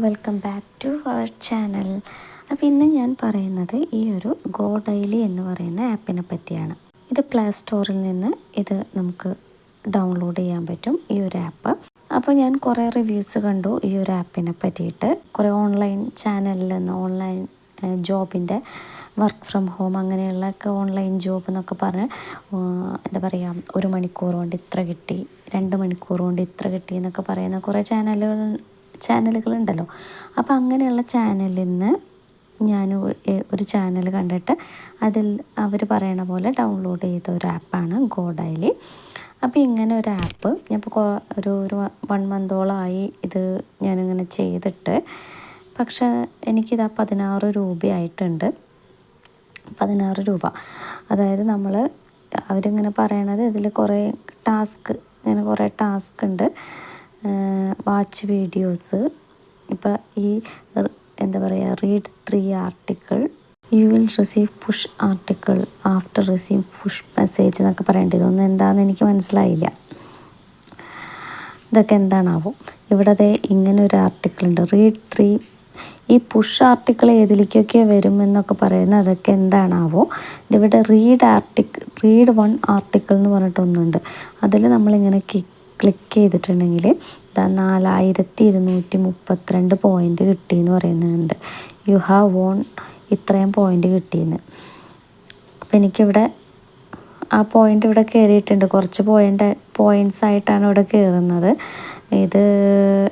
Welcome back to our channel. അപ്പോൾ ഇന്ന് ഞാൻ പറയുന്നത് ഈ ഒരു ഗോ ഡെയിലി എന്ന് പറയുന്ന ആപ്പിനെ പറ്റിയാണ്. ഇത് പ്ലേ സ്റ്റോറിൽ നിന്ന് ഇത് നമുക്ക് ഡൗൺലോഡ് ചെയ്യാൻ പറ്റും ഈ ഒരു ആപ്പ്. അപ്പോൾ ഞാൻ കുറേ റിവ്യൂസ് കണ്ടു ഈ ഒരു ആപ്പിനെ പറ്റിയിട്ട്. കുറേ ഓൺലൈൻ ചാനലിൽ നിന്ന് ഓൺലൈൻ ജോബിൻ്റെ വർക്ക് ഫ്രം ഹോം അങ്ങനെയുള്ളൊക്കെ ഓൺലൈൻ ജോബ് എന്നൊക്കെ പറഞ്ഞ് എന്താ പറയുക, 1 മണിക്കൂർ കൊണ്ട് ഇത്ര കിട്ടി, 2 മണിക്കൂർ കൊണ്ട് ഇത്ര കിട്ടി എന്നൊക്കെ പറയുന്ന കുറേ ചാനലുകളുണ്ടല്ലോ. അപ്പോൾ അങ്ങനെയുള്ള ചാനലിൽ നിന്ന് ഞാൻ ഒരു ചാനൽ കണ്ടിട്ട് അതിൽ അവർ പറയണ പോലെ ഡൗൺലോഡ് ചെയ്ത ഒരു ആപ്പാണ് ഗോ ഡെയിലി. അപ്പോൾ ഇങ്ങനെ ഒരു ആപ്പ് ഞാനിപ്പോൾ ഒരു 1 മന്തോളമായി ഇത് ഞാനിങ്ങനെ ചെയ്തിട്ട്. പക്ഷേ എനിക്കിത് 16 രൂപയായിട്ടുണ്ട്. 16 രൂപ. അതായത് അവരിങ്ങനെ പറയണത് ഇതിൽ കുറേ ടാസ്ക് ഉണ്ട്. വാച്ച് വീഡിയോസ്, ഇപ്പോൾ ഈ എന്താ പറയുക, read 3 article, you will receive push article after receive push message എന്നൊക്കെ പറയേണ്ടത്. ഇതൊന്നും എന്താണെന്ന് എനിക്ക് മനസ്സിലായില്ല. ഇതൊക്കെ എന്താണാവും. ഇവിടെ ഇങ്ങനെ ഒരു ആർട്ടിക്കിൾ ഉണ്ട്, റീഡ് 3. ഈ പുഷ് ആർട്ടിക്കിൾ ഏതിലേക്കൊക്കെ വരുമെന്നൊക്കെ പറയുന്നത് അതൊക്കെ എന്താണാവോ. ഇവിടെ റീഡ് 1 ആർട്ടിക്കിൾ എന്ന് പറഞ്ഞിട്ടൊന്നുണ്ട്. അതിൽ നമ്മളിങ്ങനെ ക്ലിക്ക് ചെയ്തിട്ടുണ്ടെങ്കിൽ 4232 പോയിൻ്റ് കിട്ടിയെന്ന് പറയുന്നുണ്ട്. യു ഹാവ് വോൺ ഇത്രയും പോയിൻ്റ് കിട്ടിയെന്ന്. അപ്പോൾ എനിക്കിവിടെ ആ പോയിൻ്റ് ഇവിടെ കയറിയിട്ടുണ്ട്. കുറച്ച് പോയിൻറ്റ്സ് ആയിട്ടാണ് ഇവിടെ കയറുന്നത്. ഇത്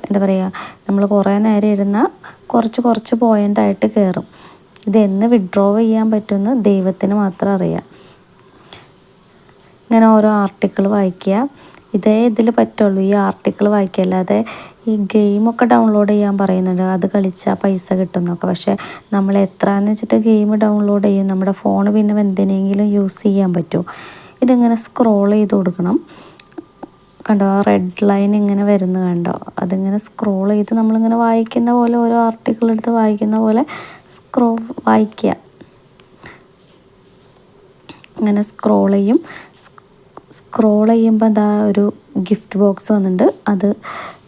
എന്താ പറയുക, നമ്മൾ കുറേ നേരം ഇരുന്നാൽ കുറച്ച് പോയിൻ്റായിട്ട് കയറും. ഇതെന്ന് വിഡ്രോ ചെയ്യാൻ പറ്റുമെന്ന് ദൈവത്തിന് മാത്രം അറിയാം. ഇങ്ങനെ ഓരോ ആർട്ടിക്കിൾ വായിക്കുക, ഇതിൽ പറ്റുള്ളൂ ഈ ആർട്ടിക്കിൾ വായിക്കുക. അല്ലാതെ ഈ ഗെയിമൊക്കെ ഡൗൺലോഡ് ചെയ്യാൻ പറയുന്നുണ്ട്, അത് കളിച്ചാൽ പൈസ കിട്ടുന്നൊക്കെ. പക്ഷേ നമ്മൾ എത്രയെന്ന് വെച്ചിട്ട് ഗെയിം ഡൗൺലോഡ് ചെയ്യും. നമ്മുടെ ഫോൺ പിന്നെ എന്തിനെങ്കിലും യൂസ് ചെയ്യാൻ പറ്റുമോ? ഇതിങ്ങനെ സ്ക്രോൾ ചെയ്ത് കൊടുക്കണം. കണ്ടോ, ആ റെഡ് ലൈൻ ഇങ്ങനെ വരുന്നത് കണ്ടോ? അതിങ്ങനെ സ്ക്രോൾ ചെയ്ത് നമ്മളിങ്ങനെ വായിക്കുന്ന പോലെ, ഓരോ ആർട്ടിക്കിൾ എടുത്ത് വായിക്കുന്ന പോലെ വായിക്കുക. ഇങ്ങനെ സ്ക്രോൾ ചെയ്യുമ്പോൾ എന്താ ഒരു ഗിഫ്റ്റ് ബോക്സ് വന്നിട്ടുണ്ട്. അത്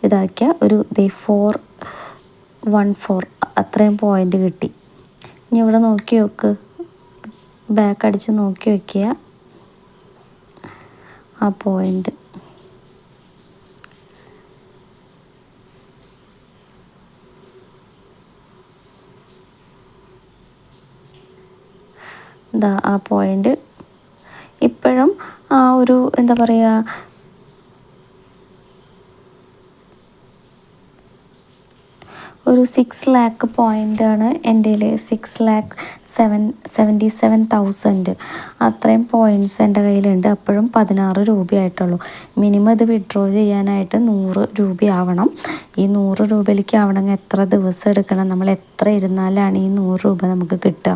ഇതാക്കിയ ഒരു 414 അത്രയും പോയിൻ്റ് കിട്ടി. ഇനി ഇവിടെ നോക്കി നോക്ക്, ബാക്ക് അടിച്ച് നോക്കി വയ്ക്കുക ആ പോയിൻ്റ്. ആ പോയിൻ്റ് ഇപ്പോഴും ആ ഒരു എന്താ പറയുക, ഒരു 6 lakh പോയിൻ്റാണ് എൻ്റെ കയ്യിൽ. 6,77,000 അത്രയും പോയിൻറ്റ്സ് എൻ്റെ കയ്യിലുണ്ട്. അപ്പോഴും 16 രൂപയായിട്ടുള്ളൂ. മിനിമം ഇത് വിഡ്രോ ചെയ്യാനായിട്ട് 100 രൂപയാവണം. ഈ 100 രൂപയിലേക്ക് ആവണമെങ്കിൽ എത്ര ദിവസം എടുക്കണം, നമ്മൾ എത്ര ഇരുന്നാലാണ് ഈ 100 രൂപ നമുക്ക് കിട്ടുക.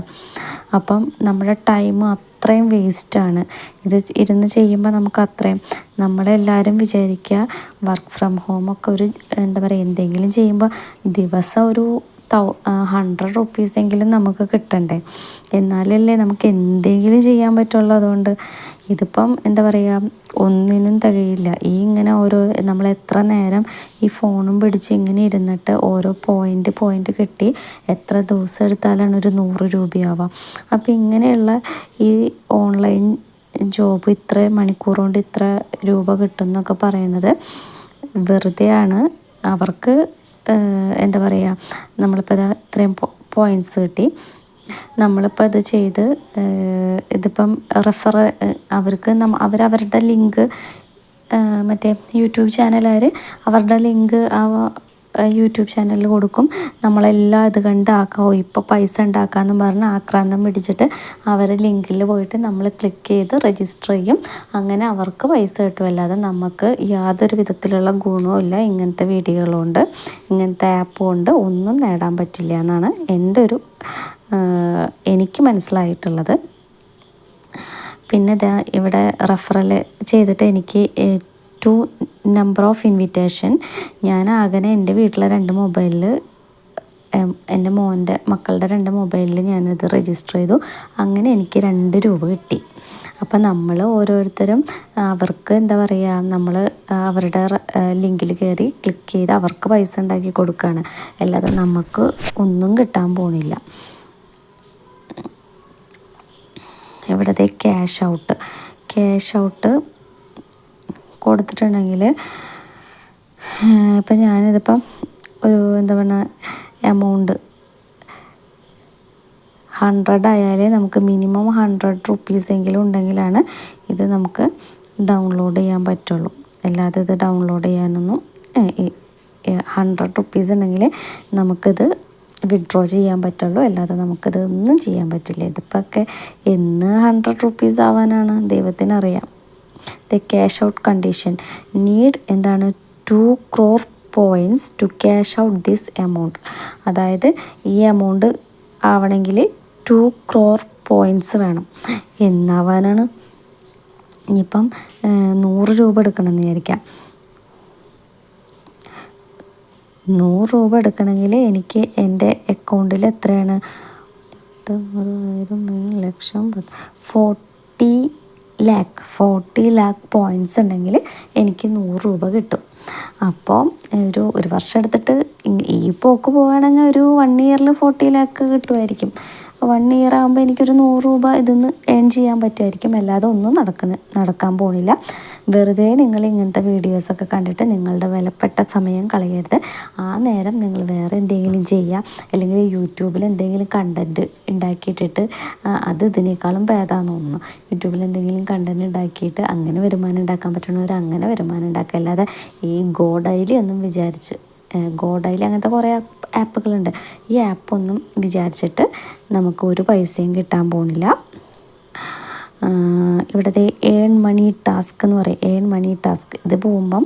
അപ്പം നമ്മുടെ ടൈം അത്രയും വേസ്റ്റാണ്. ഇത് ഇരുന്ന് ചെയ്യുമ്പോൾ നമുക്ക് അത്രയും, നമ്മളെല്ലാവരും വിചാരിക്കുക വർക്ക് ഫ്രം ഹോമൊക്കെ ഒരു എന്താ പറയുക, എന്തെങ്കിലും ചെയ്യുമ്പോൾ ദിവസം ഒരു 100 റുപ്പീസെങ്കിലും നമുക്ക് കിട്ടണ്ടേ, എന്നാലല്ലേ നമുക്ക് എന്തെങ്കിലും ചെയ്യാൻ പറ്റുള്ളൂ. അതുകൊണ്ട് ഇതിപ്പം എന്താ പറയുക, ഒന്നിനും തികയില്ല. ഇങ്ങനെ നമ്മൾ എത്ര നേരം ഈ ഫോണും പിടിച്ച് ഇങ്ങനെ ഇരുന്നിട്ട് ഓരോ പോയിൻ്റ് കിട്ടി എത്ര ദിവസം എടുത്താലാണ് ഒരു 100 രൂപയാവുക. അപ്പോൾ ഇങ്ങനെയുള്ള ഈ ഓൺലൈൻ ജോബ് ഇത്ര മണിക്കൂർ കൊണ്ട് ഇത്ര രൂപ കിട്ടും എന്നൊക്കെ പറയുന്നത് വെറുതെയാണ്. അവർക്ക് എന്താ പറയുക, നമ്മളിപ്പോൾ ഇത്രയും പോയിൻറ്റ്സ് കിട്ടി, നമ്മളിപ്പോൾ ഇത് ചെയ്ത് ഇതിപ്പം അവർക്ക് അവരവരുടെ ലിങ്ക്, മറ്റേ യൂട്യൂബ് ചാനലുകാർ അവരുടെ ലിങ്ക് യൂട്യൂബ് ചാനലിൽ കൊടുക്കും. നമ്മളെല്ലാം ഇത് കണ്ട് ഇപ്പോൾ പൈസ ഉണ്ടാക്കാമെന്ന് പറഞ്ഞ് ആക്രാന്തം പിടിച്ചിട്ട് അവരുടെ ലിങ്കിൽ പോയിട്ട് നമ്മൾ ക്ലിക്ക് ചെയ്ത് രജിസ്റ്റർ ചെയ്യും. അങ്ങനെ അവർക്ക് പൈസ കിട്ടും. അല്ലാതെ നമുക്ക് യാതൊരു വിധത്തിലുള്ള ഗുണവും ഇല്ല. ഇങ്ങനത്തെ വീഡിയോകളുണ്ട്, ഇങ്ങനത്തെ ആപ്പ് കൊണ്ട് ഒന്നും നേടാൻ പറ്റില്ല എന്നാണ് എനിക്ക് മനസ്സിലായിട്ടുള്ളത്. പിന്നെ ഇവിടെ റെഫറൽ ചെയ്തിട്ട് എനിക്ക് 2 നമ്പർ ഓഫ് ഇൻവിറ്റേഷൻ, ഞാൻ ആകെ എൻ്റെ വീട്ടിലെ 2 മൊബൈലിൽ, എൻ്റെ മക്കളുടെ 2 മൊബൈലിൽ ഞാനിത് രജിസ്റ്റർ ചെയ്തു. അങ്ങനെ എനിക്ക് 2 രൂപ കിട്ടി. അപ്പം നമ്മൾ ഓരോരുത്തരും അവർക്ക് എന്താ പറയുക, നമ്മൾ അവരുടെ ലിങ്കിൽ കയറി ക്ലിക്ക് ചെയ്ത് അവർക്ക് പൈസ ഉണ്ടാക്കി കൊടുക്കുകയാണ്, അല്ലാതെ നമുക്ക് ഒന്നും കിട്ടാൻ പോണില്ല. ഇവിടത്തെ ക്യാഷ് ഔട്ട് കൊടുത്തിട്ടുണ്ടെങ്കിൽ ഇപ്പം ഞാനിതിപ്പം ഒരു എന്താ പറയുക എമൗണ്ട് 100 ആയാലേ നമുക്ക് മിനിമം 100 റുപ്പീസ് എങ്കിലും ഉണ്ടെങ്കിലാണ് ഇത് നമുക്ക് ഡൗൺലോഡ് ചെയ്യാൻ പറ്റുള്ളൂ. അല്ലാതെ ഇത് ഡൗൺലോഡ് ചെയ്യാനൊന്നും 100 റുപ്പീസ് ഉണ്ടെങ്കിൽ നമുക്കിത് വിഡ്രോ ചെയ്യാൻ പറ്റുള്ളൂ, അല്ലാതെ നമുക്കിത് ഒന്നും ചെയ്യാൻ പറ്റില്ല. ഇതിപ്പോൾ ഒക്കെ എന്ന് 100 റുപ്പീസ് ആവാനാണ് ദൈവത്തിനറിയാം. The cash out condition need എന്താണ് 2 crore points to cash out this amount. അതായത് ഈ എമൗണ്ട് ആവണമെങ്കിൽ 2 crore പോയിൻറ്റ്സ് വേണം. എന്നാവാനാണ്? ഇനിയിപ്പം 100 രൂപ എടുക്കണമെന്ന് വിചാരിക്കാം. 100 രൂപ എടുക്കണമെങ്കിൽ എനിക്ക് എൻ്റെ അക്കൗണ്ടിൽ എത്രയാണ് 40 lakh പോയിൻറ്റ്സ് ഉണ്ടെങ്കിൽ എനിക്ക് 100 രൂപ കിട്ടും. അപ്പോൾ ഒരു വർഷം എടുത്തിട്ട് ഈ പോക്ക് പോവുകയാണെങ്കിൽ ഒരു 1 ഇയറിൽ 40 lakh കിട്ടുമായിരിക്കും. 1 ഇയർ ആകുമ്പോൾ എനിക്കൊരു 100 രൂപ ഇതിന്ന് ഏൺ ചെയ്യാൻ പറ്റുമായിരിക്കും. അല്ലാതെ ഒന്നും നടക്കാൻ പോണില്ല. വെറുതെ നിങ്ങൾ ഇങ്ങനത്തെ വീഡിയോസൊക്കെ കണ്ടിട്ട് നിങ്ങളുടെ വിലപ്പെട്ട സമയം കളയരുത്. ആ നേരം നിങ്ങൾ വേറെ എന്തെങ്കിലും ചെയ്യുക, അല്ലെങ്കിൽ യൂട്യൂബിൽ എന്തെങ്കിലും കണ്ടൻറ്റ് ഉണ്ടാക്കിയിട്ടിട്ട് അത് ഇതിനേക്കാളും ഭേദമാണെന്ന് തോന്നുന്നു. യൂട്യൂബിൽ എന്തെങ്കിലും കണ്ടൻറ്റ് ഉണ്ടാക്കിയിട്ട് അങ്ങനെ വരുമാനം ഉണ്ടാക്കാൻ പറ്റണവർ അങ്ങനെ വരുമാനം ഉണ്ടാക്കുക, അല്ലാതെ ഈ ഗോഡൈലി ഒന്നും വിചാരിച്ച് ഗോഡൈലി അങ്ങനത്തെ കുറേ ആപ്പുകളുണ്ട്. ഈ ആപ്പൊന്നും വിചാരിച്ചിട്ട് നമുക്ക് ഒരു പൈസയും കിട്ടാൻ പോണില്ല. ഇവിടുത്തെ ഏൺ മണി ടാസ്ക് എന്ന് പറയും. ഏൺ മണി ടാസ്ക് ഇത് പോകുമ്പം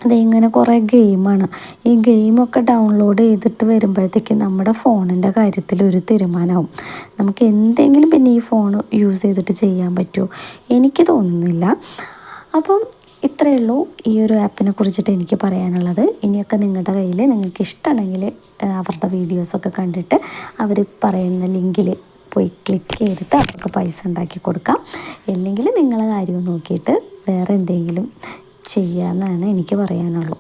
അതിങ്ങനെ കുറേ ഗെയിമാണ്. ഈ ഗെയിമൊക്കെ ഡൗൺലോഡ് ചെയ്തിട്ട് വരുമ്പോഴത്തേക്കും നമ്മുടെ ഫോണിൻ്റെ കാര്യത്തിൽ ഒരു തീരുമാനമാവും. നമുക്ക് എന്തെങ്കിലും പിന്നെ ഈ ഫോൺ യൂസ് ചെയ്തിട്ട് ചെയ്യാൻ പറ്റുമോ? എനിക്ക് തോന്നുന്നില്ല. അപ്പം ഇത്രയേ ഉള്ളൂ ഈ ഒരു ആപ്പിനെ കുറിച്ചിട്ട് എനിക്ക് പറയാനുള്ളത്. ഇനിയൊക്കെ നിങ്ങളുടെ കയ്യിൽ നിങ്ങൾക്ക് ഇഷ്ടമാണെങ്കിൽ അവരുടെ വീഡിയോസൊക്കെ കണ്ടിട്ട് അവർ പറയുന്ന ലിങ്കിൽ പോയി ക്ലിക്ക് ചെയ്തിട്ട് അവർക്ക് പൈസ ഉണ്ടാക്കി കൊടുക്കാം. അല്ലെങ്കിൽ നിങ്ങളെ കാര്യം നോക്കിയിട്ട് വേറെ എന്തെങ്കിലും ചെയ്യാമെന്നാണ് എനിക്ക് പറയാനുള്ളൂ.